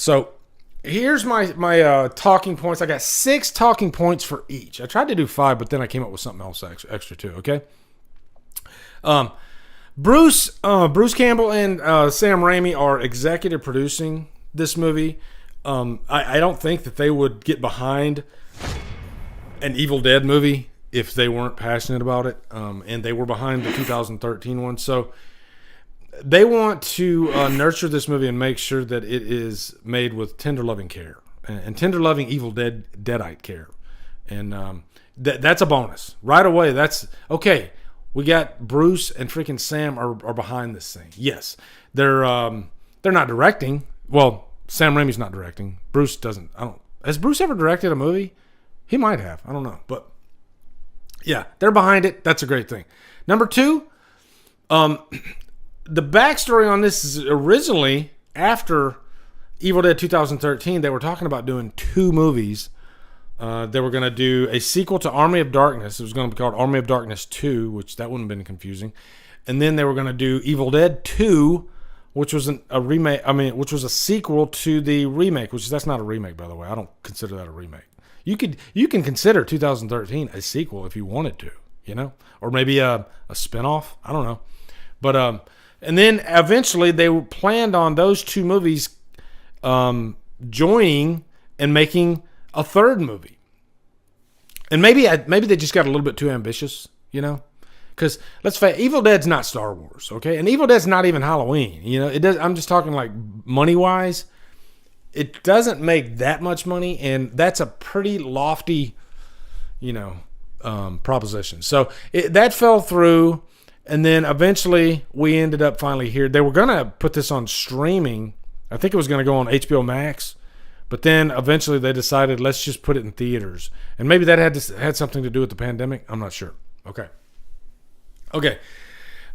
So here's my talking points. I got 6 talking points for each. I tried to do 5, but then I came up with something else extra too. Okay. Bruce Campbell and Sam Raimi are executive producing this movie. I don't think that they would get behind an Evil Dead movie if they weren't passionate about it. And they were behind the 2013 one. So they want to nurture this movie and make sure that it is made with tender loving care and tender loving Evil Deadite care. And that's a bonus right away. That's okay. We got Bruce and freaking Sam are behind this thing. Yes, they're not directing. Well, Sam Raimi's not directing. Bruce doesn't. Has Bruce ever directed a movie? He might have. I don't know. But yeah, they're behind it. That's a great thing. Number 2, the backstory on this is originally after Evil Dead 2013, they were talking about doing 2 movies. They were going to do a sequel to Army of Darkness. It was going to be called Army of Darkness 2, which that wouldn't have been confusing. And then they were going to do Evil Dead 2, which was a remake. Which was a sequel to the remake, that's not a remake, by the way. I don't consider that a remake. You can consider 2013 a sequel if you wanted to, or maybe a spinoff. I don't know. But and then eventually they planned on those 2 movies joining and making a 3rd movie. And maybe they just got a little bit too ambitious, because let's face it, Evil Dead's not Star Wars, okay? And Evil Dead's not even Halloween, it does. I'm just talking like money wise, it doesn't make that much money, and that's a pretty lofty, proposition. So that fell through, and then eventually we ended up finally here. They were gonna put this on streaming. I think it was gonna go on HBO Max. But then eventually they decided, let's just put it in theaters. And maybe that had something to do with the pandemic. I'm not sure. Okay.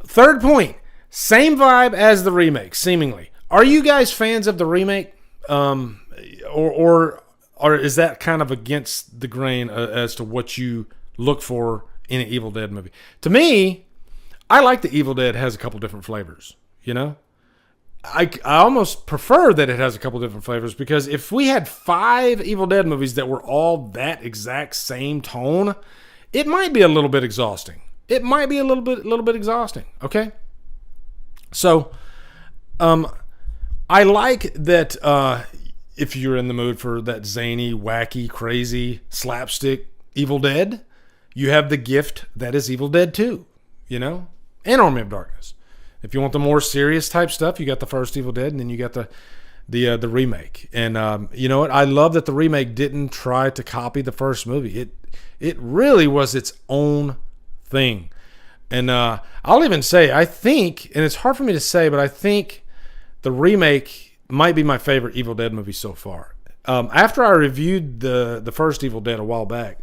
3rd point. Same vibe as the remake, seemingly. Are you guys fans of the remake? Or is that kind of against the grain as to what you look for in an Evil Dead movie? To me, I like the Evil Dead has a couple different flavors, I almost prefer that it has a couple different flavors, because if we had 5 Evil Dead movies that were all that exact same tone, it might be a little bit exhausting. Okay? So, I like that if you're in the mood for that zany, wacky, crazy, slapstick Evil Dead, you have the gift that is Evil Dead 2, and Army of Darkness. If you want the more serious type stuff, you got the first Evil Dead, and then you got the remake. And you know what? I love that the remake didn't try to copy the first movie. It really was its own thing. And I'll even say, I think, and it's hard for me to say, but I think the remake might be my favorite Evil Dead movie so far. After I reviewed the first Evil Dead a while back,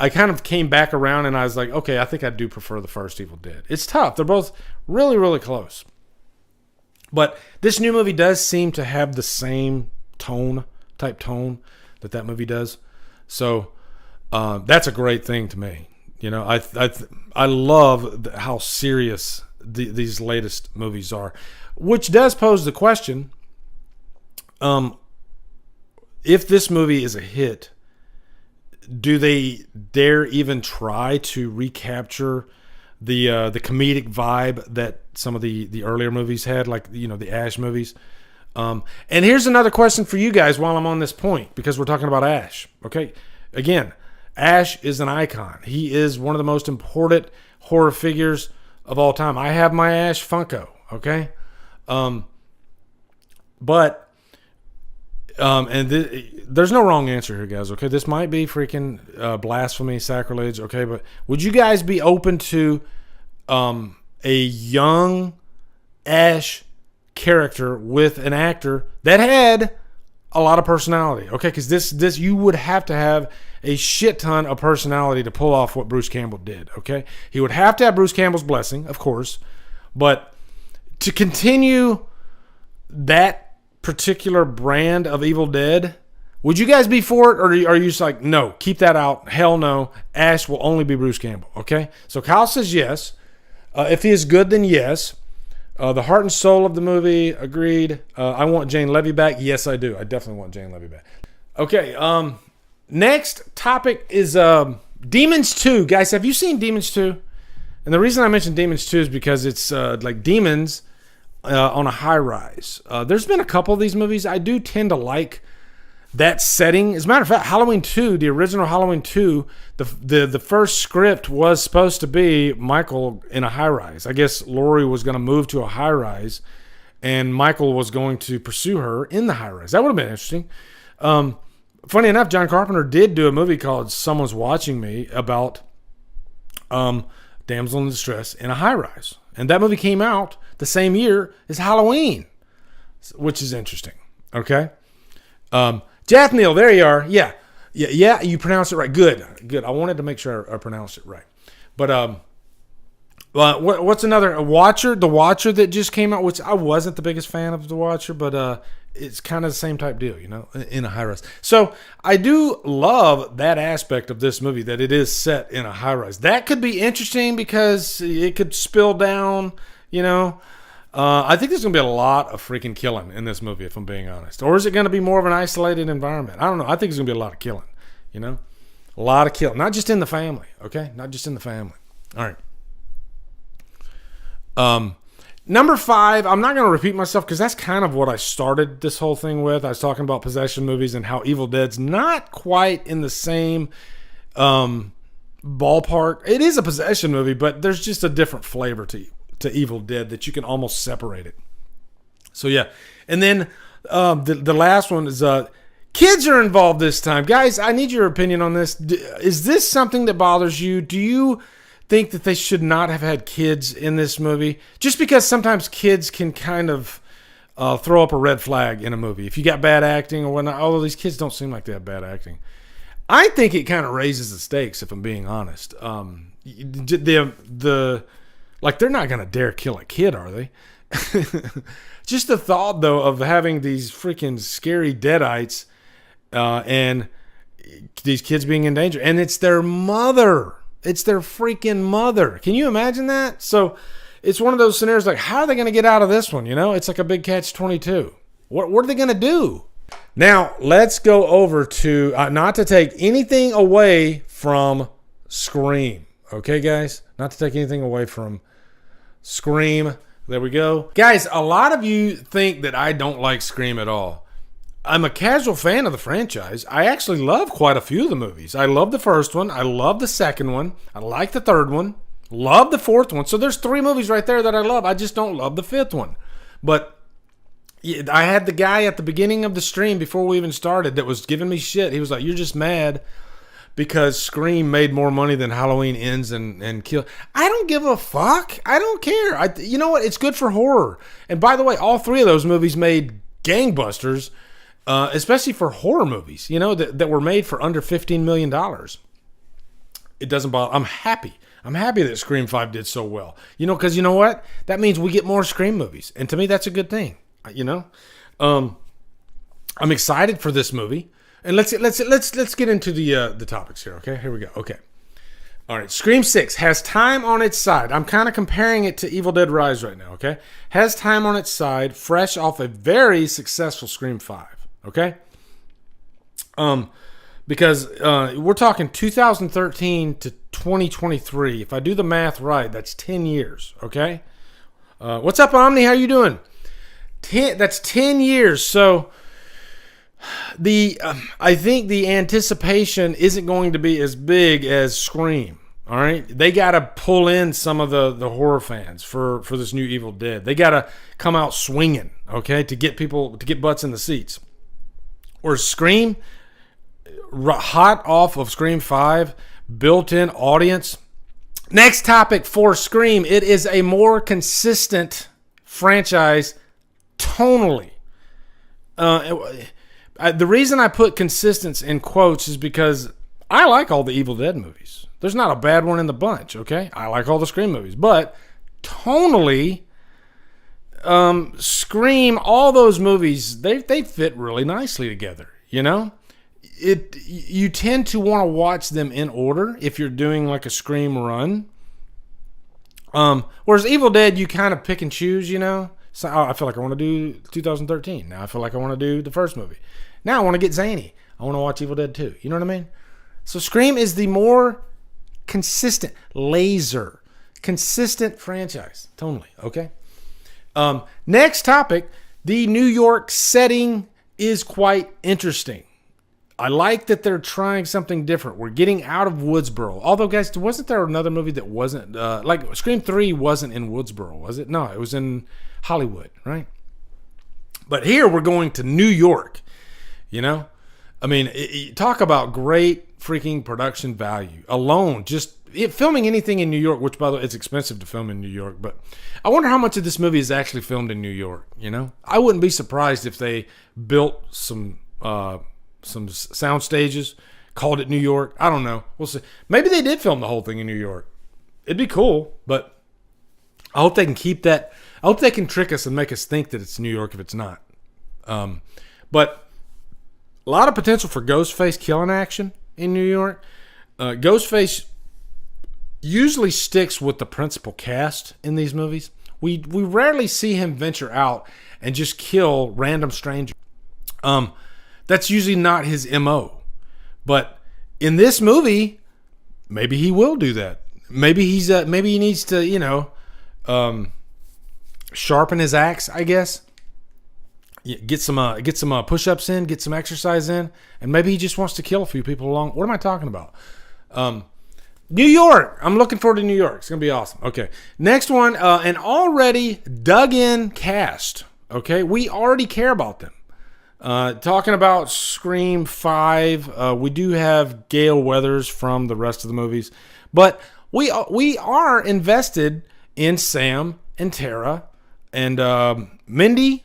I kind of came back around and I was like, okay, I think I do prefer the first Evil Dead. It's tough. They're both really, really close. But this new movie does seem to have the same tone that movie does. So that's a great thing to me. I love how serious these latest movies are, which does pose the question, if this movie is a hit, do they dare even try to recapture the comedic vibe that some of the earlier movies had, like the Ash movies? And here's another question for you guys while I'm on this point, because we're talking about Ash. Okay, again, Ash is an icon. He is one of the most important horror figures of all time. I have my Ash Funko. Okay, there's no wrong answer here, guys. Okay, this might be freaking blasphemy, sacrilege. Okay, but would you guys be open to a young Ash character with an actor that had a lot of personality? Okay, because this you would have to have a shit ton of personality to pull off what Bruce Campbell did. Okay, he would have to have Bruce Campbell's blessing, of course, but to continue that particular brand of Evil Dead, would you guys be for it, or are you just like, no, keep that out, hell no, Ash will only be Bruce Campbell? Okay, so Kyle says yes. If he is good, then yes. The heart and soul of the movie, agreed. I want Jane Levy back. Yes, I do. I definitely want Jane Levy back. Okay, next topic is Demons 2. Guys, have you seen Demons 2? And the reason I mentioned Demons 2 is because it's like demons on a high rise. There's been a couple of these movies. I do tend to like that setting. As a matter of fact, Halloween 2, the original Halloween 2, the first script was supposed to be Michael in a high rise. I guess Laurie was going to move to a high rise, and Michael was going to pursue her in the high rise. That would have been interesting. Funny enough, John Carpenter did do a movie called Someone's Watching Me about damsel in distress in a high rise. And that movie came out the same year as Halloween, which is interesting. Okay. Jathniel, there you are. Yeah, you pronounced it right. Good. I wanted to make sure I pronounced it right. But what's another? Watcher? The Watcher that just came out, which I wasn't the biggest fan of The Watcher, but it's kind of the same type deal, in a high rise. So I do love that aspect of this movie, that it is set in a high rise. That could be interesting because it could spill down, I think there's going to be a lot of freaking killing in this movie, if I'm being honest. Or is it going to be more of an isolated environment? I don't know. I think there's going to be a lot of killing, A lot of killing. Not just in the family, okay? Not just in the family. All right. Number 5, I'm not going to repeat myself because that's kind of what I started this whole thing with. I was talking about possession movies and how Evil Dead's not quite in the same ballpark. It is a possession movie, but there's just a different flavor to Evil Dead that you can almost separate it. So yeah, and then the last one is kids are involved this time. Guys, I need your opinion on this. Is this something that bothers you? Do you think that they should not have had kids in this movie? Just because sometimes kids can kind of throw up a red flag in a movie. If you got bad acting or whatnot, although these kids don't seem like they have bad acting. I think it kind of raises the stakes, if I'm being honest. Like, they're not going to dare kill a kid, are they? Just the thought, though, of having these freaking scary deadites and these kids being in danger. And it's their mother. It's their freaking mother. Can you imagine that? So it's one of those scenarios like, how are they going to get out of this one? It's like a big catch-22. What are they going to do? Now, let's go over to, not to take anything away from Scream. Okay, guys? Not to take anything away from Scream. There we go. Guys, a lot of you think that I don't like Scream at all. I'm a casual fan of the franchise. I actually love quite a few of the movies. I love the first one. I love the second one. I like the third one. Love the fourth one. So there's 3 movies right there that I love. I just don't love the 5th one. But I had the guy at the beginning of the stream before we even started that was giving me shit. He was like, you're just mad because Scream made more money than Halloween Ends and Kill. I don't give a fuck. I don't care. You know what? It's good for horror. And by the way, all 3 of those movies made gangbusters, especially for horror movies, that were made for under $15 million. It doesn't bother. I'm happy. I'm happy that Scream 5 did so well. Because you know what? That means we get more Scream movies. And to me, that's a good thing. I'm excited for this movie. And let's get into the topics here, okay? Here we go. Okay. All right. Scream 6 has time on its side. I'm kind of comparing it to Evil Dead Rise right now, okay? Has time on its side, fresh off a very successful Scream 5, okay? Because we're talking 2013 to 2023. If I do the math right, that's 10 years, okay? What's up, Omni? How you doing? That's 10 years. So I think the anticipation isn't going to be as big as Scream. All right, they got to pull in some of the horror fans for this new Evil Dead. They got to come out swinging, okay, to get butts in the seats. Or Scream, hot off of Scream 5, built-in audience. Next topic for Scream: it is a more consistent franchise tonally. The reason I put consistency in quotes is because I like all the Evil Dead movies. There's not a bad one in the bunch, okay? I like all the Scream movies. But tonally, Scream, all those movies, they fit really nicely together, You tend to want to watch them in order if you're doing like a Scream run. Whereas Evil Dead, you kind of pick and choose, you know. So I feel like I want to do 2013. Now I feel like I want to do the first movie. Now I want to get zany. I want to watch Evil Dead 2. You know what I mean? So Scream is the more consistent, consistent franchise. Totally. Okay. Next topic. The New York setting is quite interesting. I like that they're trying something different. We're getting out of Woodsboro. Although, guys, wasn't there another movie that wasn't, like Scream 3 wasn't in Woodsboro, was it? No, it was in Hollywood, right? But here we're going to New York, you know? I mean, talk about great freaking production value alone. Just filming anything in New York, which, by the way, it's expensive to film in New York, but I wonder how much of this movie is actually filmed in New York, you know? I wouldn't be surprised if they built some sound stages, called it New York. I don't know. We'll see. Maybe they did film the whole thing in New York. It'd be cool, but I hope they can keep that. I hope they can trick us and make us think that it's New York if it's not. But a lot of potential for Ghostface killing action in New York. Ghostface usually sticks with the principal cast in these movies. We rarely see him venture out and just kill random strangers. That's usually not his MO. But in this movie, maybe he will do that. Maybe he needs to, you know, sharpen his axe, I guess. Get some push-ups in, get some exercise in, and maybe he just wants to kill a few people along. What am I talking about? New York. I'm looking forward to New York. It's going to be awesome. Okay. Next one, an already dug-in cast. Okay? We already care about them. Talking about Scream 5, we do have Gale Weathers from the rest of the movies, but we are invested in Sam and Tara and Mindy,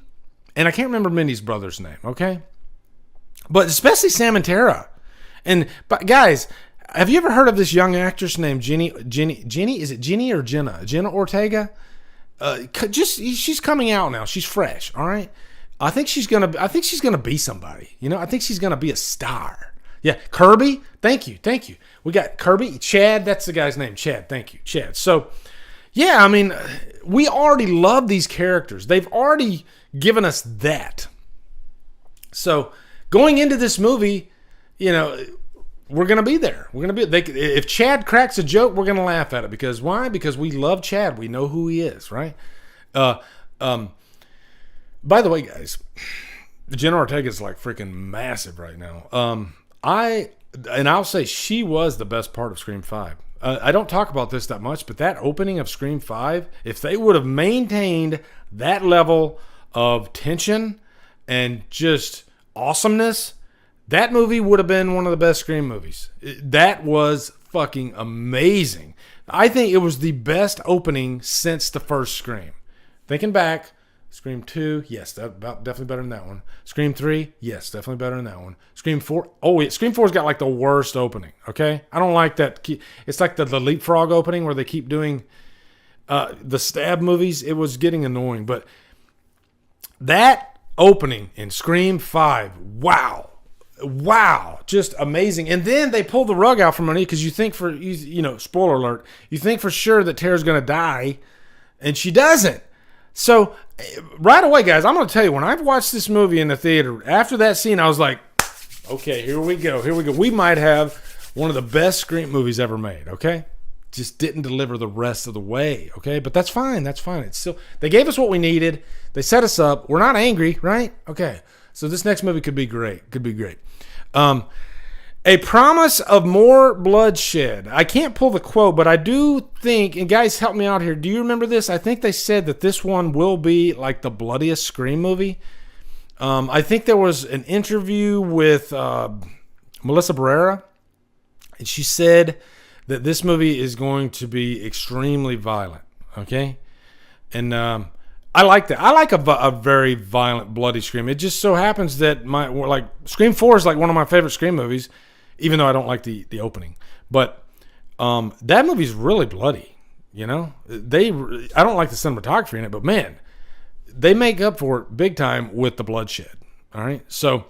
and I can't remember Mindy's brother's name, okay? But especially Sam and Tara. But guys, have you ever heard of this young actress named Jenny? Is it Jenny or Jenna? Jenna Ortega? She's coming out now. She's fresh, all right? I think she's gonna be somebody. You know, I think she's gonna be a star. Yeah, Kirby. Thank you. We got Kirby, Chad. That's the guy's name, Chad. Thank you, Chad. So, yeah, I mean, we already love these characters. They've already given us that. So, going into this movie, you know, we're gonna be there. We're gonna be. If Chad cracks a joke, we're gonna laugh at it because why? Because we love Chad. We know who he is, right? By the way, guys, Jenna Ortega is like freaking massive right now. I'll say she was the best part of Scream 5. I don't talk about this that much, but that opening of Scream 5, if they would have maintained that level of tension and just awesomeness, that movie would have been one of the best Scream movies. That was fucking amazing. I think it was the best opening since the first Scream. Thinking back, Scream 2, yes, definitely better than that one. Scream 3, yes, definitely better than that one. Scream 4, oh, yeah, Scream 4's got like the worst opening, okay? I don't like that. It's like the leapfrog opening where they keep doing the stab movies. It was getting annoying, but that opening in Scream 5, wow, just amazing. And then they pull the rug out from underneath because you think spoiler alert, you think for sure that Tara's going to die, and she doesn't. So, right away, guys, I'm going to tell you, when I've watched this movie in the theater, after that scene, I was like, okay, here we go. We might have one of the best Scream movies ever made, okay? Just didn't deliver the rest of the way, okay? But that's fine. It's still, they gave us what we needed. They set us up. We're not angry, right? Okay. So this next movie could be great. A promise of more bloodshed. I can't pull the quote, but I do think, and guys, help me out here. Do you remember this? I think they said that this one will be like the bloodiest Scream movie. I think there was an interview with Melissa Barrera, and she said that this movie is going to be extremely violent. Okay, and I like that. I like a very violent, bloody Scream. It just so happens that Scream 4 is like one of my favorite Scream movies. Even though I don't like the opening. But that movie's really bloody, you know? I don't like the cinematography in it, but man, they make up for it big time with the bloodshed, all right? So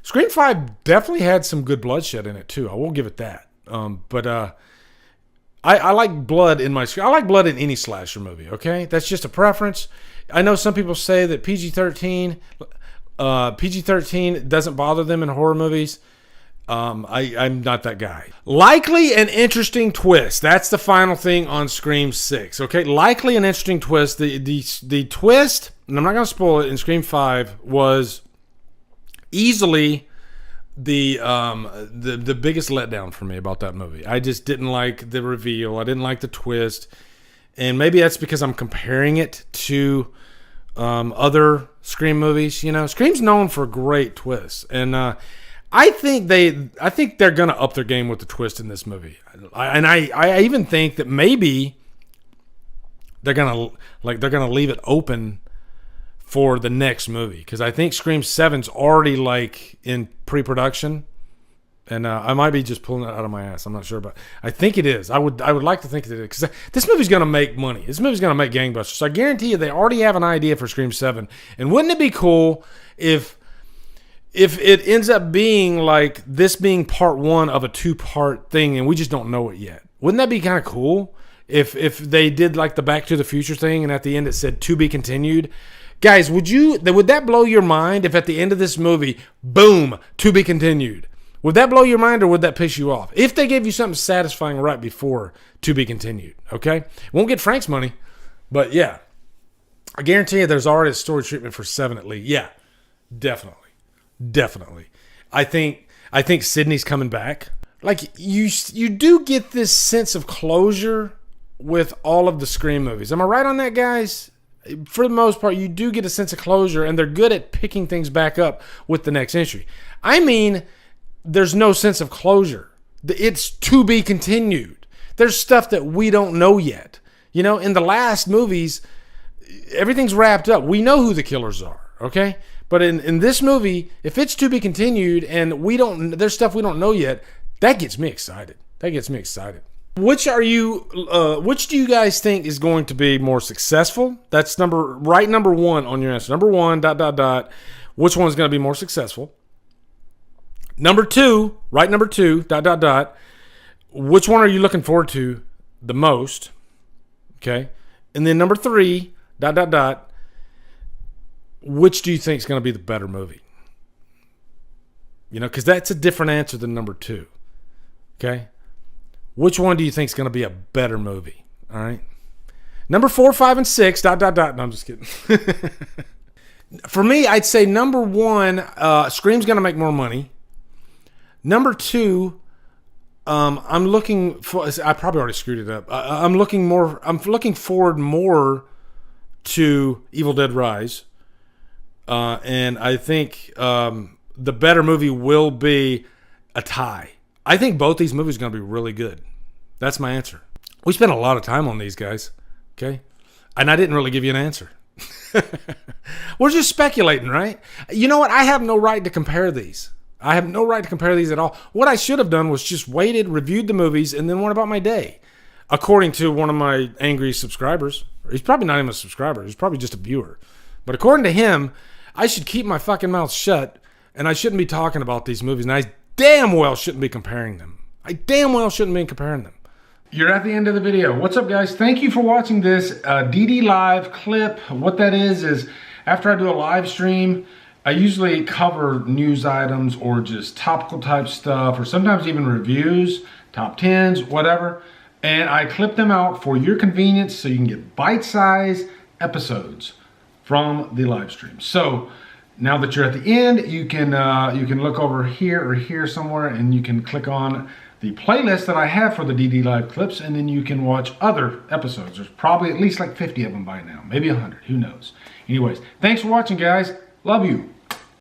Scream 5 definitely had some good bloodshed in it too. I will give it that. But I like blood in my Scream. I like blood in any slasher movie, okay? That's just a preference. I know some people say that PG-13 doesn't bother them in horror movies. I'm not that guy. Likely an interesting twist. That's the final thing on Scream 6, okay? Likely an interesting twist. The twist, and I'm not going to spoil it, in Scream 5 was easily the biggest letdown for me about that movie. I just didn't like the reveal. I didn't like the twist. And maybe that's because I'm comparing it to other Scream movies. You know, Scream's known for great twists. And I think they're going to up their game with the twist in this movie. I even think that maybe they're going to leave it open for the next movie, because I think Scream 7's already like in pre-production, and I might be just pulling it out of my ass. I'm not sure, but I think it is. I would like to think it is, because this movie's going to make money. This movie's going to make gangbusters. So I guarantee you they already have an idea for Scream 7. And wouldn't it be cool if it ends up being like this being part 1 of a 2-part thing, and we just don't know it yet? Wouldn't that be kind of cool if they did like the Back to the Future thing, and at the end it said "to be continued"? Guys, would that blow your mind if at the end of this movie, boom, "to be continued"? Would that blow your mind, or would that piss you off? If they gave you something satisfying right before "to be continued," okay? Won't get Frank's money, but yeah. I guarantee you there's already a story treatment for 7 at least. Yeah, definitely. I think Sydney's coming back. Like, you do get this sense of closure with all of the Scream movies. Am I right on that, guys? For the most part, you do get a sense of closure, and they're good at picking things back up with the next entry. I mean, there's no sense of closure. It's to be continued. There's stuff that we don't know yet. You know, in the last movies, everything's wrapped up. We know who the killers are, okay? But in this movie, if it's to be continued and there's stuff we don't know yet, that gets me excited. Which do you guys think is going to be more successful? That's number 1 on your answer. Number 1, ... Which one's going to be more successful? Number 2, number 2, ... Which one are you looking forward to the most? Okay. And then number 3, ... Which do you think is going to be the better movie? You know, because that's a different answer than number 2. Okay. Which one do you think is going to be a better movie? All right. Number 4, 5, and 6, ... No, I'm just kidding. For me, I'd say number 1, Scream's going to make more money. Number 2, I'm looking for. I probably already screwed it up. I'm looking forward more to Evil Dead Rise, and I think the better movie will be a tie. I think both these movies are going to be really good. That's my answer. We spent a lot of time on these, guys. Okay? And I didn't really give you an answer. We're just speculating, right? You know what? I have no right to compare these. I have no right to compare these at all. What I should have done was just waited, reviewed the movies, and then went about my day. According to one of my angry subscribers. He's probably not even a subscriber. He's probably just a viewer. But according to him, I should keep my fucking mouth shut, and I shouldn't be talking about these movies. And I damn well shouldn't be comparing them. You're at the end of the video. What's up, guys? Thank you for watching this DD Live clip. What that is after I do a live stream, I usually cover news items or just topical type stuff, or sometimes even reviews, top 10s, whatever. And I clip them out for your convenience so you can get bite-sized episodes from the live stream. So now that you're at the end, you can look over here or here somewhere, and you can click on the playlist that I have for the DD Live clips, and then you can watch other episodes. There's probably at least like 50 of them by now, maybe 100, who knows. Anyways, thanks for watching, guys. Love you.